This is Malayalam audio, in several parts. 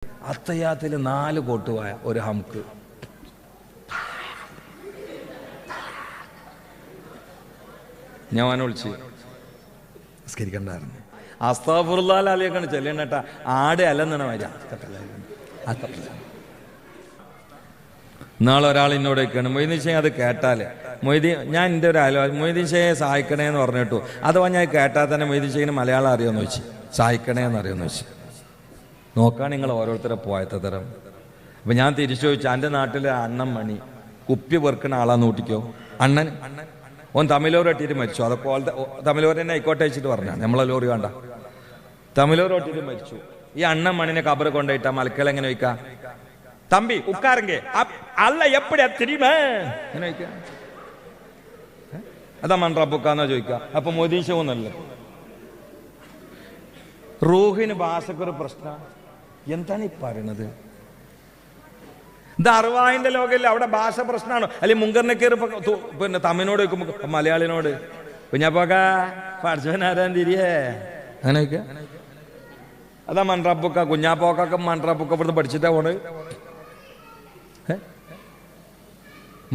അത്തയ്യാത്തിൽ 4 കോട്ടുവായ ഒരു ഹംക്ക്. ഞാൻ വിളിച്ച് നിസ്കരിക്കണ്ടായിരുന്നു. അസ്തഗ്ഫിറുല്ലാഹ് അലിയൊക്കെയാണ് ചെല്ലണേട്ടാ. ആടെ അല്ലെന്നാണ് വരിക. നാളെ ഒരാൾ എന്നോട് വയ്ക്കണം, മൊയ്തീൻ ഷേ അത് കേട്ടാലേ ഞാൻ എൻ്റെ ഒരു മൊയ്തീൻ ഷേയെ സഹായിക്കണേന്ന് പറഞ്ഞിട്ടു. അഥവാ ഞാൻ കേട്ടാൽ തന്നെ മൊയ്തീൻ ഷേന് മലയാളം അറിയുമെന്ന് വെച്ച്, സഹായിക്കണേന്ന് അറിയുമെന്ന് വെച്ച്. നോക്കാൻ നിങ്ങൾ ഓരോരുത്തരെ പോയത്തെ തരം. അപ്പം ഞാൻ തിരിച്ചു ചോദിച്ചു, എൻ്റെ നാട്ടിലെ അണ്ണൻ മണി കുപ്പി വെറുക്കുന്ന ആളാന്ന് കൂട്ടിക്കോ. അണ്ണൻ ഓൻ തമിഴോറ് കെട്ടിയിട്ട് മരിച്ചു. അതൊക്കെ തമിഴോറ് തന്നെ ആയിക്കോട്ടെ വെച്ചിട്ട് പറഞ്ഞാണ്, നമ്മളെ ലോറി വേണ്ട. തമിഴോറ് കെട്ടിയിട്ട് മരിച്ചു. ഈ അണ്ണൻ മണിനെ കബറ് കൊണ്ടുപോയിട്ടാ മലക്കൾ എങ്ങനെ വയ്ക്കാം? തമ്പി ഉക്കാരങ്ക അല്ല എപ്പടിയാ തിരിയുമേ എങ്ങനെ വയ്ക്ക? അതാ മൺറബുക്കാന്നാ ചോദിക്ക. അപ്പൊ മൊയ്തീൻ ഷേ ഒന്നല്ലേ. റൂഹിന് ഭാഷക്കൊരു പ്രശ്നം. എന്താണ് ഈ പറയണത്? ഇത് അറുവാഹിന്റെ ലോകമില്ല, അവിടെ ഭാഷ പ്രശ്നമാണോ? അല്ലെങ്കിൽ മുങ്കറിനെ കയറി പിന്നെ തമിഴിനോട് വെക്കുമ്പോ മലയാളിനോട് കുഞ്ഞാപ്പോക്ക പഠിച്ചവനാരാൻ തിരിയേ അങ്ങനെ വയ്ക്ക. അതാ മൺറബുക്ക. കുഞ്ഞാപ്പോക്കൊക്കെ മൺറബുക്ക ഇവിടുന്ന് പഠിച്ചിട്ടാ പോണ്.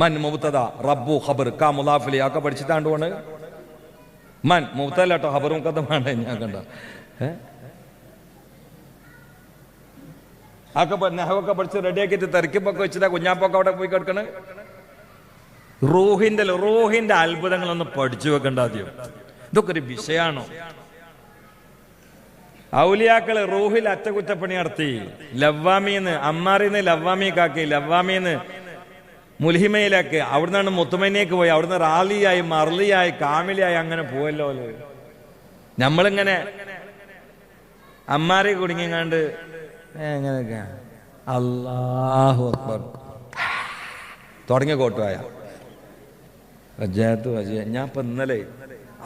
മൻ മുബ്തദ റബ്ബു ഖബർ കാ മുലാഫിലി ഒക്കെ പഠിച്ചിട്ടാണ്ട് പോണ്. മൻ മുബ്തദ കേട്ടോ, ഖബറും കഥമാണ് ഞാൻ കണ്ട. ഒക്കെ നെഹവൊക്കെ പഠിച്ച് റെഡിയാക്കിയിട്ട് തെറിക്കുമ്പൊക്കെ വെച്ചിട്ടാ കുഞ്ഞാപ്പൊക്കെ അവിടെ പോയി കിടക്കണ്. റൂഹിന്റെ അത്ഭുതങ്ങളൊന്ന് പഠിച്ചു വെക്കണ്ട ആദ്യം. ഇതൊക്കെ ഒരു വിഷയാണോ? ഔലിയാക്കള് റൂഹിൽ അറ്റകുറ്റപ്പണി നടത്തി. ലവ്വാമിന്ന് അമ്മാറിന്ന് ലവ്വാമിക്കാക്കി, ലവ്വാമിന്ന് മുൽഹിമയിലേക്ക്, അവിടുന്നാണ് മുത്തുമനിയേക്ക് പോയി, അവിടുന്ന് റാലിയായി മർലിയായി കാമിലിയായി അങ്ങനെ പോവല്ലോ. നമ്മളിങ്ങനെ അമ്മാരി കുടുങ്ങിങ്ങാണ്ട് എങ്ങനെയൊക്കെ അല്ലാഹു അക്ബർ തുടങ്ങിയ കോട്ടുവായ വജാത്തു വജ. ഞാൻ ഇപ്പൊ ഇന്നലെ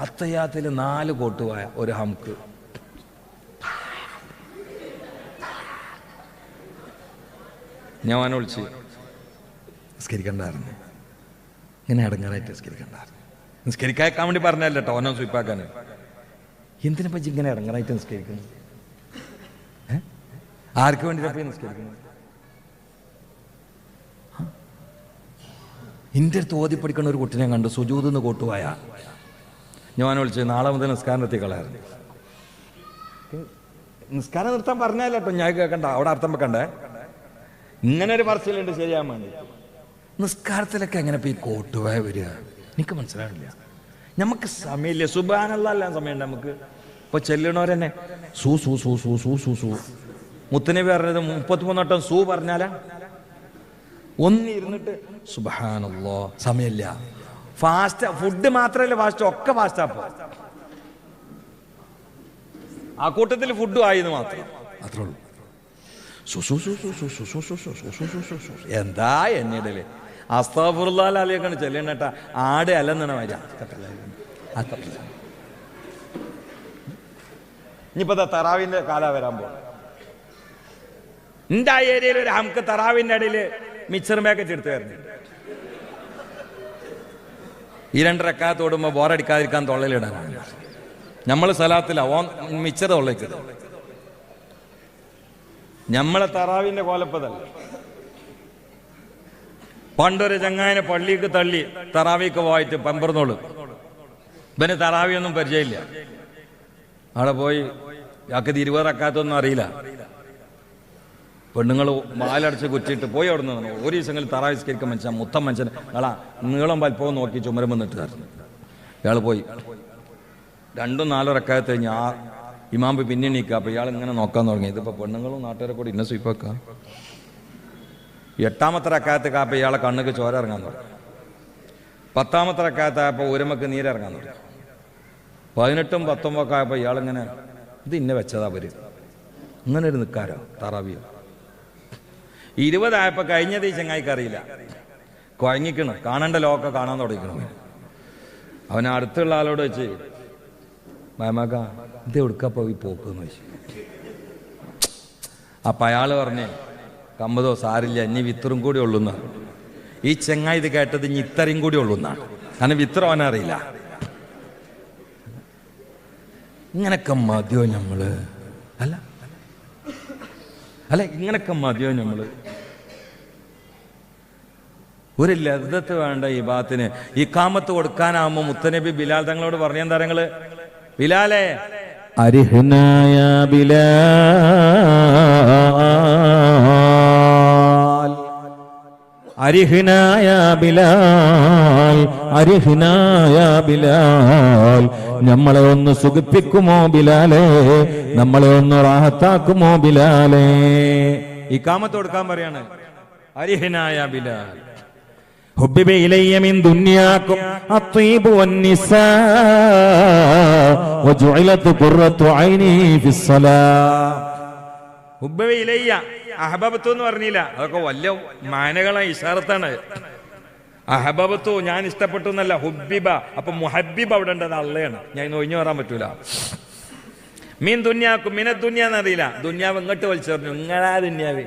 അത്തയ്യാത്തിൽ 4 കോട്ടുവായ ഒരു ഹംക്ക്. ഞാൻ വിളിച്ച് നിസ്കരിക്കണ്ടായിരുന്നു. ഇങ്ങനെ അടങ്ങാനായിട്ട് നിസ്കരിക്കണ്ടായിരുന്നു. നിസ്കരിക്കാൻ വേണ്ടി പറഞ്ഞല്ലോ കേട്ടോ, ഓനോ സ്വീപ്പാക്കാൻ. എന്തിനെ പറ്റി ഇങ്ങനെ ഇടങ്ങാനായിട്ട് നിസ്കരിക്കുന്നു? ആർക്ക് വേണ്ടിയിട്ടപ്പോ നിസ്കരിക്കുന്നു? എൻ്റെ അടുത്ത് ഓതി പഠിക്കണ ഒരു കുട്ടിനെ കണ്ടു, സുജൂദിന്ന് കോട്ടുവായ. ഞാൻ വിളിച്ചത് നാളെ മുതൽ നിസ്കാരം നിർത്തി കളയാറുണ്ട്. നിസ്കാരം നിർത്താൻ പറഞ്ഞല്ലോ കേട്ടോ, ഞാൻ കേൾക്കണ്ട, അവിടെ അർത്ഥം വെക്കണ്ടേ. ഇങ്ങനെ ഒരു പറച്ചിലുണ്ട് ശരിയാൻ വേണ്ടി. നിസ്കാരത്തിലൊക്കെ എങ്ങനെ ഇപ്പൊ ഈ കോട്ടുവായ വരിക? എനിക്ക് മനസ്സിലാവില്ല. നമുക്ക് സമയമില്ല. സുബ്ഹാനല്ലാഹ് എല്ലാം സമയമുണ്ട് നമുക്ക്. ഇപ്പൊ ചെല്ലണവരെന്നെ സൂ സൂ സൂ സൂ സൂ സൂ സൂ മുത്തനബി പറഞ്ഞത് 33 വട്ടം സൂ പറഞ്ഞാലാ ഒന്നിരുന്നിട്ട് സുബ്ഹാനല്ലാഹ് സമയമില്ല. ഫാസ്റ്റ് ഫുഡ് മാത്രമല്ല ഫാസ്റ്റ്, ഒക്കെ ഫാസ്റ്റ്. അപ്പൊ ആ കൂട്ടത്തിൽ ഫുഡും ആയിന്ന് മാത്രം, അത്രേ ഉള്ളൂ. എന്താ എന്നിടല് അസ്തഗ്ഫിറുല്ലാഹ് അലിയൊക്കെയാണ് ചെല്ലണേട്ടാ. ആടെ അല്ലെന്നാണ് വരിക. ഇനിയിപ്പോ തറാവിന്റെ കാല വരാൻ പോകും. എന്റെ ആ ഏരിയയിൽ ഒരു ഹംക്ക് തറാവിന്റെ ഇടയില് മിക്സർ പാക്കറ്റ് എടുത്തു വരുന്നുണ്ട്. ഈ 2 റക്അത്ത് ഓടുമ്പോ ബോറടിക്കാതിരിക്കാൻ തൊള്ളയിലിടാനാണ്. നമ്മള് സലാത്തില ഓൻ മിക്സർ തൊള്ളയ്ക്കത്. നമ്മളെ തറാവിന്റെ കോലപ്പതല്ല. പണ്ടൊരു ചങ്ങായിനെ പള്ളിക്ക് തള്ളി തറാവിക്ക് പോയിട്ട് പമ്പർന്നോള്. ഇവന് തറാവിയൊന്നും പരിചയമില്ല. അവിടെ പോയി യാക്കത് 20 റക്അത്തൊന്നും അറിയില്ല. പെണ്ണുങ്ങൾ വാലടച്ച് കുറ്റിയിട്ട് പോയി അവിടെ നിന്ന് ഒരു ദിവസങ്ങളിൽ തറാവിസ്കരിക്കാൻ മനുഷ്യൻ മുത്തം മനുഷ്യൻ അളാ നീളം വലിപ്പവും നോക്കി ചുമരം വന്നിട്ടുകാരൻ. ഇയാൾ പോയി 2-4 റക്അത്ത് കഴിഞ്ഞ് ആ ഇമാമ്പ് പിന്നെ നീക്കുക. അപ്പൊ ഇയാൾ ഇങ്ങനെ നോക്കാൻ തുടങ്ങി. ഇതിപ്പോ പെണ്ണുങ്ങളും നാട്ടുകാരെ കൂടി ഇന്ന സ്വീപ്പാക്ക. 8ാമത്തെ റക്അത്ത് കാപ്പ ഇയാളെ കണ്ണുക്ക് ചോര ഇറങ്ങാൻ തുടങ്ങി. 10ാമത്തെ റക്അത്തായപ്പോ ഉരമക്ക് നീരിറങ്ങാൻ തുടങ്ങി. 18ഉം 19 ഒക്കെ ആയപ്പോ ഇയാളിങ്ങനെ ഇത് ഇന്നെ വെച്ചതാ അവര് ഇങ്ങനെ ഒരു നിൽക്കാരോ തറാവിയോ. 20 ആയപ്പോ കഴിഞ്ഞത് ഈ ചങ്ങായിക്ക് അറിയില്ല. കുഴങ്ങിക്കണ്, കാണേണ്ട ലോക്കെ കാണാൻ തുടങ്ങിക്കണം. അവൻ അടുത്തുള്ള ആളോട് വെച്ച് മാമാക്ക ഇത് എവിടുക്കപ്പോ ഈ പോക്കെന്ന് വെച്ചു. അപ്പൊ അയാള് പറഞ്ഞേ കമ്മതോ സാരില്ല ഇനി വിത്തറും കൂടി ഉള്ളൂന്ന. ഈ ചെങ്ങായി ഇത് കേട്ടത് ഇനി ഇത്രയും കൂടി ഉള്ളൂന്നാണ്. കാരണം വിത്ര അവനറിയില്ല. ഇങ്ങനൊക്കെ മതിയോ നമ്മള്? അല്ല അല്ല ഇങ്ങനൊക്കെ മതിയോ നമ്മള്? ഒരു ലദ്ദത്ത് വേണ്ട ഈ ബാത്തിന്. ഈ കാമത്ത് കൊടുക്കാനാവുമ്പോ മുത്തനബി ബിലാൽ തങ്ങളോട് പറഞ്ഞ എന്താ നിങ്ങള്? ബിലാലേ അരിഹ്നായ ബിലാൽ, അരിഹ്നായ ബിലാൽ, അരിഹ്നായ ബിലാൽ, നമ്മളെ ഒന്ന് സുഖിപ്പിക്കുമോ ബിലാലേ, നമ്മളെ ഒന്ന് റാഹത്താക്കുമോ ബിലാലേ. ഈ കാമത്ത് കൊടുക്കാൻ പറയാണ്. അരിഹ്നായ ബിലാൽ ഹുബ്ബിബ ഇലയ്യ മിൻ ദുനിയാകും അത്വീബു വന്നിസാ വജുഇലത് ഖുർറത്തു ഐനി ഫിസ്സലാ. ഹുബ്ബിബ ഇലയ്യ അഹബബത്തു എന്ന് പറഞ്ഞില്ല, അതൊക്കെ വലിയ മാനകളെ ഇഷാറത്താണ്. അഹബബത്തു ഞാൻ ഇഷ്ടപ്പെട്ടു എന്നല്ല, ഹുബ്ബിബ. അപ്പൊ മുഹബ്ബിബ് അവിടെ ഉണ്ടത് അള്ളയാണ്. ഞാൻ ഇന്ന് ഒഴിഞ്ഞു പറയാൻ പറ്റൂല. മീൻ ദുന്യാക്കും മിന ദുന്യാന്നറിയില്ല. ദുന്യാവ് ഇങ്ങോട്ട് വലിച്ചു പറഞ്ഞു. ഇങ്ങളാ ദുന്യാവേ,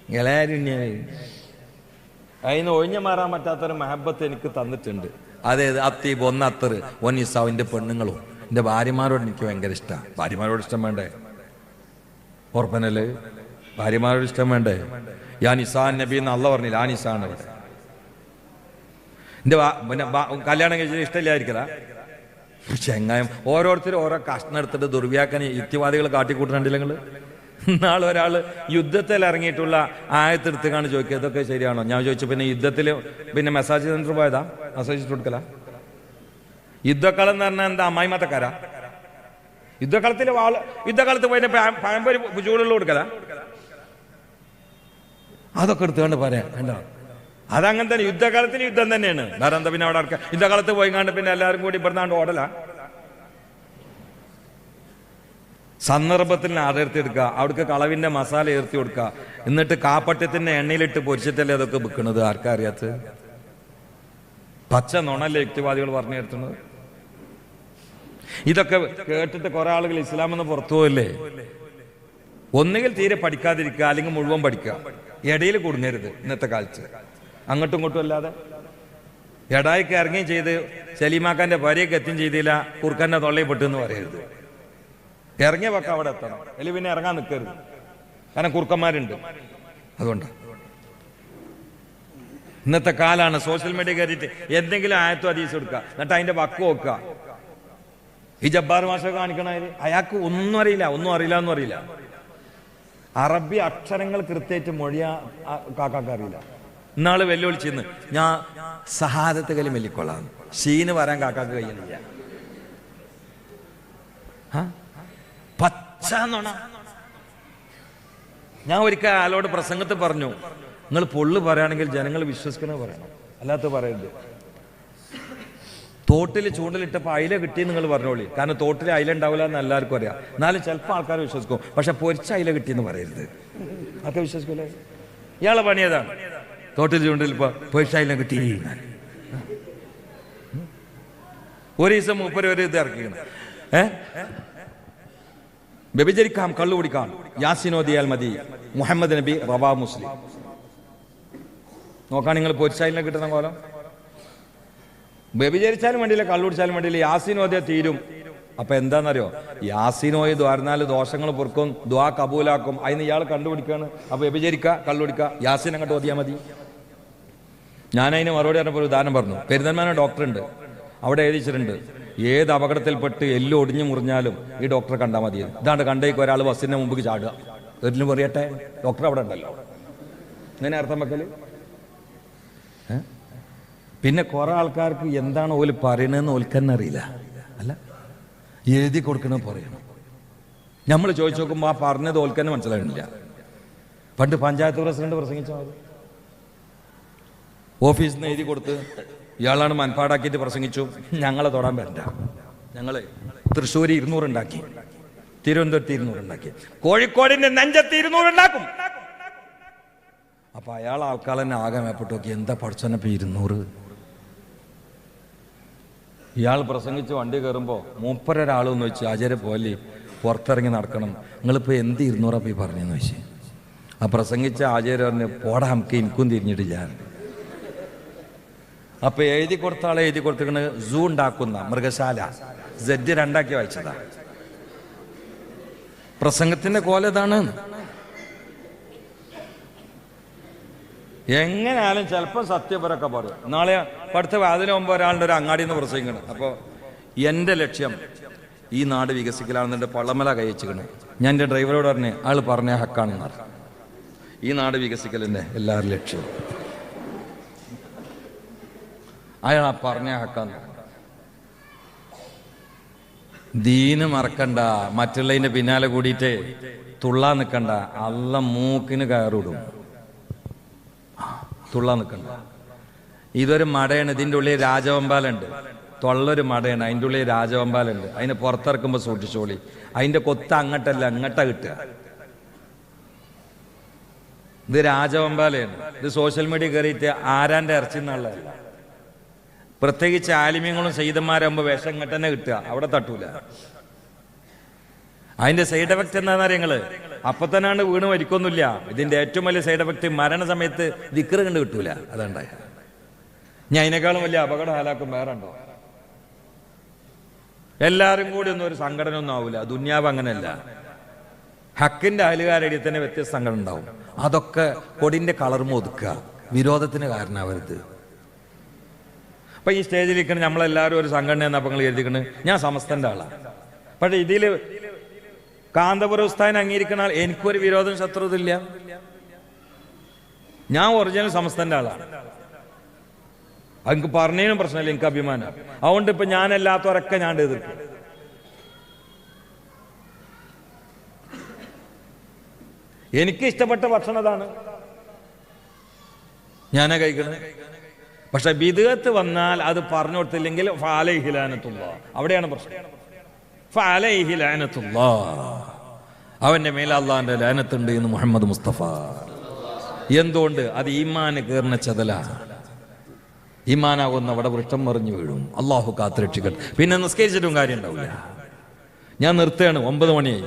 ഇങ്ങളാ ദുന്യാവേ. അതിന് ഒഴിഞ്ഞു മാറാൻ പറ്റാത്തൊരു മഹബത്ത് എനിക്ക് തന്നിട്ടുണ്ട്. അതായത് അത്തീബ്, ഒന്ന് അത്തറ്, ഒന്നിസാവ്, എൻ്റെ പെണ്ണുങ്ങളും എൻ്റെ ഭാര്യമാരോട് എനിക്ക് ഭയങ്കര ഇഷ്ടമാണ്. ഭാര്യമാരോട് ഇഷ്ടം വേണ്ടേ? ഓർപ്പനല്ലേ? ഭാര്യമാരോട് ഇഷ്ടം വേണ്ടേ? യാ നിസാ നബി എന്ന് അള്ള പറഞ്ഞില്ല, ആ നിസാണ് ഇവിടെ. എൻ്റെ പിന്നെ കല്യാണം കഴിച്ചത് ഇഷ്ടമില്ലായിരിക്കല ചെങ്ങായം. ഓരോരുത്തരും ഓരോ കഷ്ണം എടുത്തിട്ട് ദുർവ്യാഖ്യാന യുക്തിവാദികൾ കാട്ടിക്കൂട്ടുന്നുണ്ടല്ലോ നിങ്ങൾ. നാളെ ഒരാൾ യുദ്ധത്തിൽ ഇറങ്ങിയിട്ടുള്ള ആയത്തെടുത്തുകാണ് ചോദിക്കുക, ഇതൊക്കെ ശരിയാണോ? ഞാൻ ചോദിച്ചു, പിന്നെ യുദ്ധത്തിൽ പിന്നെ മെസ്സാജ് സെന്റർ പോയതാ? മെസ്സാജ് കൊടുക്കല? യുദ്ധക്കളം എന്ന് പറഞ്ഞാൽ എന്താ? അമ്മായിമാത്തക്കാരാ? യുദ്ധകാലത്ത് പോയി പഴംപൊരി ചൂടുള്ള കൊടുക്കല? അതൊക്കെ എടുത്തുകൊണ്ട് പറയാം കണ്ടോ? അതങ്ങനെ തന്നെ. യുദ്ധകാലത്തിന് യുദ്ധം തന്നെയാണ്. വേറെ എന്താ പിന്നെ അവിടെ യുദ്ധകാലത്ത് പോയി കണ്ട് പിന്നെ എല്ലാവരും കൂടി ഇവിടുന്നാണ്ട് ഓടല? സന്ദർഭത്തിൽ ആദർത്തിയെടുക്കുക, അവിടേക്ക് കളവിന്റെ മസാല ഏർത്തി കൊടുക്കുക, എന്നിട്ട് കാപ്പട്യത്തിന്റെ എണ്ണയിലിട്ട് പൊരിച്ചിട്ടല്ലേ അതൊക്കെ വിൽക്കുന്നത്? ആർക്കാ അറിയാത്തത്? പച്ച നുണല്ലേ യുക്തിവാദികൾ പറഞ്ഞു തരുന്നത്? ഇതൊക്കെ കേട്ടിട്ട് കുറെ ആളുകൾ ഇസ്ലാമെന്ന് പുറത്തു പോയല്ലേ. ഒന്നുകിൽ തീരെ പഠിക്കാതിരിക്കുക, അല്ലെങ്കിൽ മുഴുവൻ പഠിക്കുക. ഇടയിൽ കുടുങ്ങരുത്. ഇന്നത്തെ കാലത്ത് അങ്ങോട്ടും ഇങ്ങോട്ടും അല്ലാതെ എടായിക്ക് ഇറങ്ങുകയും ചെയ്ത് സലീമാക്കാന്റെ ഭാര്യയ്ക്ക് എത്തുകയും ചെയ്തില്ല, കുറുക്കന്റെ തൊള്ളയിൽ പെട്ടു എന്ന് പറയരുത്. ഇറങ്ങിയ പക്ക അവിടെ എത്തണം, അല്ലെങ്കിൽ പിന്നെ ഇറങ്ങാൻ നിൽക്കരുത്. കാരണം കുറുക്കന്മാരുണ്ട്. അതുകൊണ്ട് ഇന്നത്തെ കാലാണ് സോഷ്യൽ മീഡിയ കയറിയിട്ട് എന്തെങ്കിലും ആയത്തും ഹദീസും എടുക്കുക, എന്നിട്ട് അതിന്റെ വക്ക് നോക്കുക. ഈ ജബ്ബാർ മാഷ കാണിക്കണത് അയാൾക്ക് ഒന്നും അറിയില്ല എന്ന് അറിയില്ല. അറബി അക്ഷരങ്ങൾ കൃത്യമായിട്ട് മൊഴിയാ കാക്കാക്ക് അറിയില്ല. ഇന്നാള് വെല്ലുവിളിച്ചിന്ന് ഞാൻ സഹാദത്ത് കലി മെല്ലിക്കൊള്ളാം, ഷീന് വരാൻ കാക്കാക്ക് കഴിയുന്നില്ല. പച്ച നുണ. ഞാൻ ഒരിക്കൽ ആളോട് പ്രസംഗത്തിൽ പറഞ്ഞു, നിങ്ങൾ പൊള്ളു പറയുകയാണെങ്കിൽ ജനങ്ങൾ വിശ്വസിക്കണ പറയണം, അല്ലാത്ത പറയരുത്. തോട്ടിൽ ചൂണ്ടലിട്ടപ്പോൾ അയില കിട്ടി നിങ്ങൾ പറഞ്ഞോളി. കാരണം തോട്ടിൽ അയില ഉണ്ടാവില്ല എന്ന് എല്ലാവർക്കും അറിയാം. എന്നാലും ചിലപ്പോൾ ആൾക്കാർ വിശ്വസിക്കും. പക്ഷെ പൊരിച്ച അയില കിട്ടിയെന്ന് പറയരുത്, ആൾക്കാർ വിശ്വസിക്കൂലേ? ഇയാളെ പണിയതാണ്. തോട്ടിൽ ചൂണ്ടലിൽ പൊരിച്ച അയില കിട്ടി. ഒരു ദിവസം മൂപ്പര് ഒരു ഇത് ഇറക്കിയാണ്, വ്യഭിചരിക്കാം, കള്ളു കുടിക്കാം, യാസിനോദിയാൽ മതി, മുഹമ്മദ് നബി, റവാ മുസ്ലിം. നോക്കാൻ നിങ്ങൾ പൊരിച്ചാലിനെ കിട്ടുന്ന കോലം. വ്യഭിചരിച്ചാലും വേണ്ടിയില്ല, കള്ളു കുടിച്ചാലും വേണ്ടിയില്ല, യാസിനോദിയ തീരും. അപ്പൊ എന്താണെന്നറിയോ? യാസിനോയി ദ്വാരനാല് ദോഷങ്ങൾ പൊറുക്കും, ദ്വാ കബൂലാക്കും. അതിന് ഇയാൾ കണ്ടുപിടിക്കുകയാണ്. അപ്പൊ വ്യഭിചരിക്കുക, കള്ളുടിക്കുക, യാസിൻ അങ്ങോട്ട് ഓതിയാൽ മതി. ഞാനതിന് മറുപടി പറഞ്ഞപ്പോൾ ഒരു ഉദാഹരണം പറഞ്ഞു. പെരുന്തൽമണ്ണ ഡോക്ടറുണ്ട്, അവിടെ എഴുതിച്ചിട്ടുണ്ട്, ഏത് അപകടത്തിൽപ്പെട്ട് എല്ലാം ഒടിഞ്ഞു മുറിഞ്ഞാലും ഈ ഡോക്ടറെ കണ്ടാൽ മതി. ഇതാണ്ട് കണ്ടേക്ക് ഒരാൾ ബസ്സിന്റെ മുമ്പ് ചാടുക, എല്ലാം പറയട്ടെ, ഡോക്ടർ അവിടെ ഉണ്ടല്ലോ. ഇങ്ങനെ അർത്ഥം വെക്കല്. പിന്നെ കുറെ ആൾക്കാർക്ക് എന്താണ് ഓല് പറയണെന്ന് ഓൽക്കന്നെ അറിയില്ല. അല്ല, എഴുതി കൊടുക്കണ പറയണം. നമ്മൾ ചോദിച്ചു നോക്കുമ്പോൾ ആ പറഞ്ഞത് ഓൽക്കന്നെ മനസ്സിലാകുന്നില്ല. പണ്ട് പഞ്ചായത്ത് പ്രസിഡന്റ് പ്രസംഗിച്ചാൽ മതി, ഓഫീസിൽ നിന്ന് എഴുതി കൊടുത്ത് ഇയാളാണ് മനപ്പാടാക്കിയിട്ട് പ്രസംഗിച്ചു. ഞങ്ങളെ തൊടാൻ വരണ്ട, ഞങ്ങള് തൃശ്ശൂർ 200 ഉണ്ടാക്കി, തിരുവനന്തപുരത്ത് 200 ഉണ്ടാക്കി, കോഴിക്കോടിന്റെ നെഞ്ചത്ത് 200 ഉണ്ടാക്കും. അപ്പൊ അയാൾ ആൾക്കാർ തന്നെ ആകെ മേപ്പെട്ടു നോക്കി, എന്താ പഠിച്ചോന്നപ്പോ 200. ഇയാൾ പ്രസംഗിച്ച് വണ്ടി കയറുമ്പോ മൂപ്പരൊരാളെന്ന് വെച്ച് ആചാര്യ പോലെ പുറത്തിറങ്ങി നടക്കണം, നിങ്ങളിപ്പോ എന്ത് 200 പോയി പറഞ്ഞെന്ന് വെച്ച്. ആ പ്രസംഗിച്ച ആചാര്യ പറഞ്ഞ്, പോടാ നമുക്ക് എനിക്കും തിരിഞ്ഞിട്ടില്ല. അപ്പൊ എഴുതി കൊടുത്ത ആളെ എഴുതി കൊടുത്തിരിക്കുന്നത് സൂ ഉണ്ടാക്കുന്ന മൃഗശാല, Z 2 വായിച്ചതാ. പ്രസംഗത്തിന്റെ കോലതാണ്. എങ്ങനെയാലും ചിലപ്പോൾ സത്യപരമൊക്കെ പറയും. നാളെ അടുത്ത അതിന് മുമ്പ് ഒരാളുടെ ഒരു അങ്ങാടിയിൽ നിന്ന് പ്രസംഗിക്കണം. അപ്പോൾ എൻ്റെ ലക്ഷ്യം ഈ നാട് വികസിക്കലാണെന്നെ പള്ളമല കഴിച്ചിക്കണം. ഞാൻ എൻ്റെ ഡ്രൈവറോട് പറഞ്ഞ് ആൾ പറഞ്ഞ ഹക്കാണെന്ന് പറഞ്ഞു. ഈ നാട് വികസിക്കലിൻ്റെ എല്ലാവരും ലക്ഷ്യം അയാൾ പറഞ്ഞ ഹക്കാന്ന്. ദീന് മറക്കണ്ട, മറ്റുള്ളതിന്റെ പിന്നാലെ കൂടിയിട്ട് തുള്ളാൻ നിൽക്കണ്ട. അള്ള മൂക്കിന് കയറിടും. തുള്ളാൻ നിൽക്കണ്ട. ഇതൊരു മടയാണ്, ഇതിൻ്റെ ഉള്ളിൽ രാജവമ്പാലുണ്ട്. തൊള്ളൊരു മടയാണ്, അതിൻ്റെ ഉള്ളിൽ രാജവമ്പാലുണ്ട്. അതിനെ പുറത്തിറക്കുമ്പോൾ സൂക്ഷിച്ചോളി. അതിന്റെ കൊത്ത് അങ്ങട്ടല്ല അങ്ങട്ടാ കിട്ടുക. ഇത് രാജവമ്പാലയാണ്. ഇത് സോഷ്യൽ മീഡിയ കയറിയിട്ട് ആരാന്റെ ഇറച്ചി എന്നുള്ളതല്ല. പ്രത്യേകിച്ച് ആലിമ്യങ്ങളും സയ്യിദന്മാരാകുമ്പോൾ വിഷം ഇങ്ങോട്ട് തന്നെ കിട്ടുക, അവിടെ തട്ടൂല. അതിന്റെ സൈഡ് എഫക്ട് എന്താണെന്ന് അറിയങ്ങള്, അപ്പൊ തന്നെയാണ് വീണ് മരിക്കൊന്നുമില്ല. ഇതിന്റെ ഏറ്റവും വലിയ സൈഡ് എഫക്ട് മരണസമയത്ത് ദിക്ർ കണ്ട് കിട്ടൂല. അതുണ്ടായ ഞാൻ അതിനേക്കാളും വലിയ അപകട ഹാലാക്കും വേറെ ഉണ്ടോ? എല്ലാവരും കൂടി ഒന്നും ഒരു സംഘടന ഒന്നും ആവില്ല. ദുന്യാവ് അങ്ങനെയല്ല. ഹക്കിന്റെ അയലുകാരുടെ തന്നെ വ്യത്യസ്ത സംഘടന ഉണ്ടാവും. അതൊക്കെ കൊടിന്റെ കളർമ ഒതുക്കുക, വിരോധത്തിന് കാരണമാവരുത്. അപ്പൊ ഈ സ്റ്റേജിലിരിക്കണ നമ്മളെല്ലാവരും ഒരു സംഘടന എന്നപ്പോൾ നിങ്ങൾ എഴുതിക്കണ് ഞാൻ സമസ്തന്റെ ആളാണ്. പക്ഷെ ഇതില് കാന്തപുര ഉസ്താദിനെ അംഗീകരിക്കണ ആൾ എനിക്കൊരു വിരോധം ശത്രുത ഇല്ല. ഞാൻ ഒറിജിനൽ സമസ്തന്റെ ആളാണ്. എനിക്ക് പറഞ്ഞതിനും പ്രശ്നമില്ല, എനിക്ക് അഭിമാനം. അതുകൊണ്ട് ഇപ്പൊ ഞാനല്ലാത്തവരൊക്കെ ഞാൻ എതിർക്കും. എനിക്ക് ഇഷ്ടപ്പെട്ട ഭക്ഷണം അതാണ്, ഞാനാ കഴിക്കണത്. പക്ഷെ ബിദ്അത്ത് വന്നാൽ അത് പറഞ്ഞു കൊടുത്തില്ലെങ്കിൽ ഫഅലൈഹി ലഅനത്തുല്ലാഹ്, അവിടെയാണ് പ്രശ്നം. ഫഅലൈഹി ലഅനത്തുല്ലാഹ്, അവന്റെ മേൽ അള്ളാഹിന്റെ ലഅനത്തുണ്ട് എന്ന് മുഹമ്മദ് മുസ്തഫ. എന്തുകൊണ്ട്? അത് ഈമാന് കയറുന്ന ചതല. ഈമാനാകുന്ന അവിടെ വൃഷ്ടം മറിഞ്ഞു വീഴും. അള്ളാഹു കാത്തുരക്ഷിക്കട്ടെ. പിന്നെ നിസ്കരിച്ചിട്ടും കാര്യം ഉണ്ടാവില്ല. ഞാൻ നിർത്തുകയാണ്, 9 മണിയായി.